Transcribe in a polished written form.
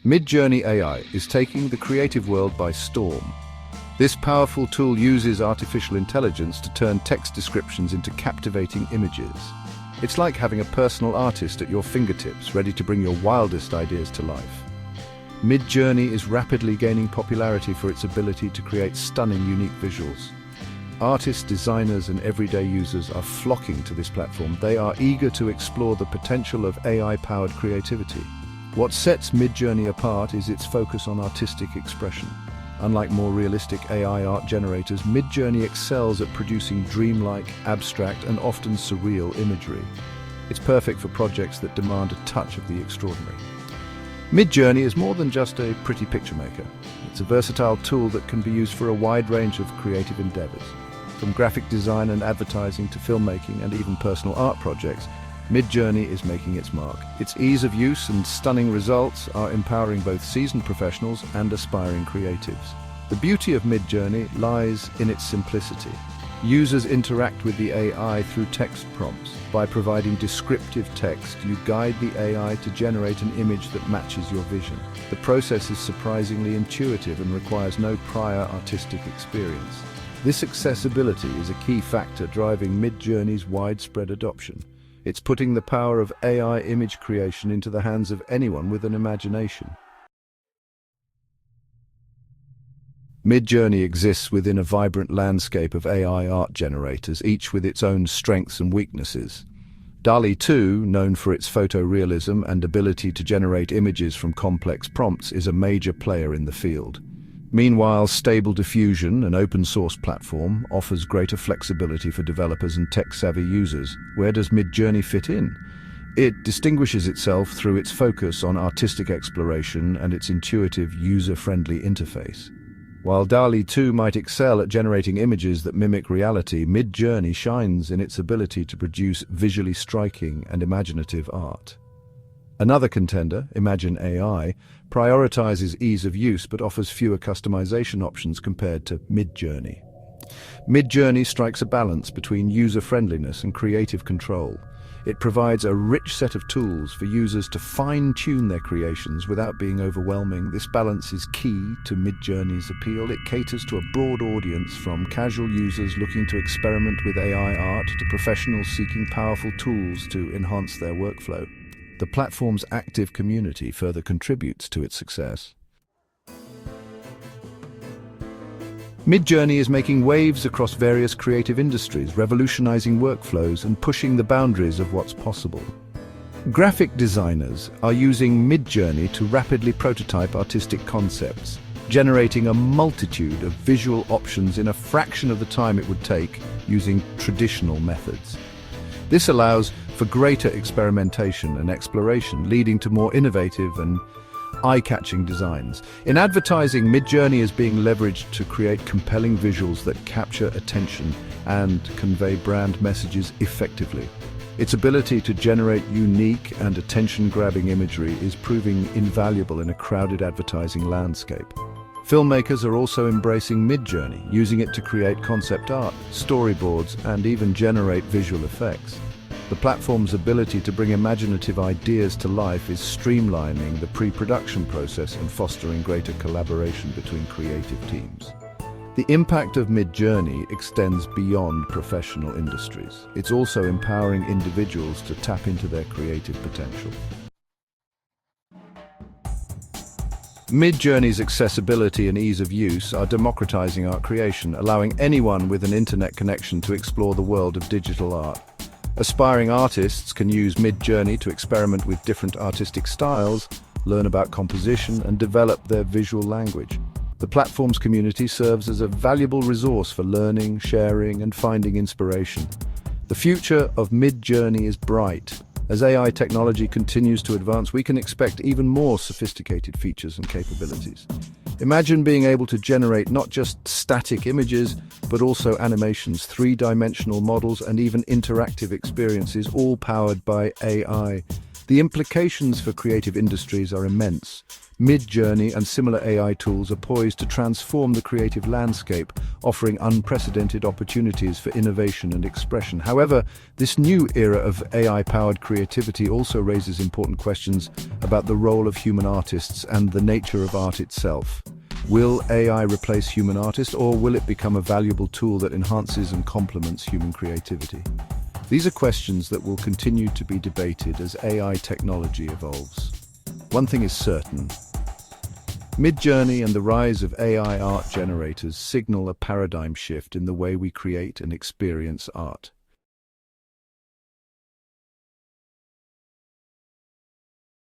MidJourney AI is taking the creative world by storm. This powerful tool uses artificial intelligence to turn text descriptions into captivating images. It's like having a personal artist at your fingertips, ready to bring your wildest ideas to life. MidJourney is rapidly gaining popularity for its ability to create stunning, unique visuals. Artists, designers, and everyday users are flocking to this platform. They are eager to explore the potential of AI-powered creativity. What sets MidJourney apart is its focus on artistic expression. Unlike more realistic AI art generators, MidJourney excels at producing dreamlike, abstract, and often surreal imagery. It's perfect for projects that demand a touch of the extraordinary. MidJourney is more than just a pretty picture maker. It's a versatile tool that can be used for a wide range of creative endeavors. From graphic design and advertising to filmmaking and even personal art projects, MidJourney is making its mark. Its ease of use and stunning results are empowering both seasoned professionals and aspiring creatives. The beauty of MidJourney lies in its simplicity. Users interact with the AI through text prompts. By providing descriptive text, you guide the AI to generate an image that matches your vision. The process is surprisingly intuitive and requires no prior artistic experience. This accessibility is a key factor driving MidJourney's widespread adoption. It's putting the power of AI image creation into the hands of anyone with an imagination. MidJourney exists within a vibrant landscape of AI art generators, each with its own strengths and weaknesses. DALL-E 2, known for its photorealism and ability to generate images from complex prompts, is a major player in the field. Meanwhile, Stable Diffusion, an open-source platform, offers greater flexibility for developers and tech-savvy users. Where does MidJourney fit in? It distinguishes itself through its focus on artistic exploration and its intuitive, user-friendly interface. While DALL-E 2 might excel at generating images that mimic reality, MidJourney shines in its ability to produce visually striking and imaginative art. Another contender, Imagine AI, prioritizes ease of use but offers fewer customization options compared to MidJourney. MidJourney strikes a balance between user-friendliness and creative control. It provides a rich set of tools for users to fine-tune their creations without being overwhelming. This balance is key to MidJourney's appeal. It caters to a broad audience, from casual users looking to experiment with AI art to professionals seeking powerful tools to enhance their workflow. The platform's active community further contributes to its success. MidJourney is making waves across various creative industries, revolutionizing workflows and pushing the boundaries of what's possible. Graphic designers are using MidJourney to rapidly prototype artistic concepts, generating a multitude of visual options in a fraction of the time it would take using traditional methods. This allows for greater experimentation and exploration, leading to more innovative and eye-catching designs. In advertising, MidJourney is being leveraged to create compelling visuals that capture attention and convey brand messages effectively. Its ability to generate unique and attention-grabbing imagery is proving invaluable in a crowded advertising landscape. Filmmakers are also embracing MidJourney, using it to create concept art, storyboards, and even generate visual effects. The platform's ability to bring imaginative ideas to life is streamlining the pre-production process and fostering greater collaboration between creative teams. The impact of MidJourney extends beyond professional industries. It's also empowering individuals to tap into their creative potential. MidJourney's accessibility and ease of use are democratizing art creation, allowing anyone with an internet connection to explore the world of digital art. Aspiring artists can use MidJourney to experiment with different artistic styles, learn about composition, and develop their visual language. The platform's community serves as a valuable resource for learning, sharing, and finding inspiration. The future of MidJourney is bright. As AI technology continues to advance, we can expect even more sophisticated features and capabilities. Imagine being able to generate not just static images, but also animations, three-dimensional models, and even interactive experiences, all powered by AI. The implications for creative industries are immense. MidJourney and similar AI tools are poised to transform the creative landscape, offering unprecedented opportunities for innovation and expression. However, this new era of AI-powered creativity also raises important questions about the role of human artists and the nature of art itself. Will AI replace human artists, or will it become a valuable tool that enhances and complements human creativity? These are questions that will continue to be debated as AI technology evolves. One thing is certain. MidJourney and the rise of AI art generators signal a paradigm shift in the way we create and experience art.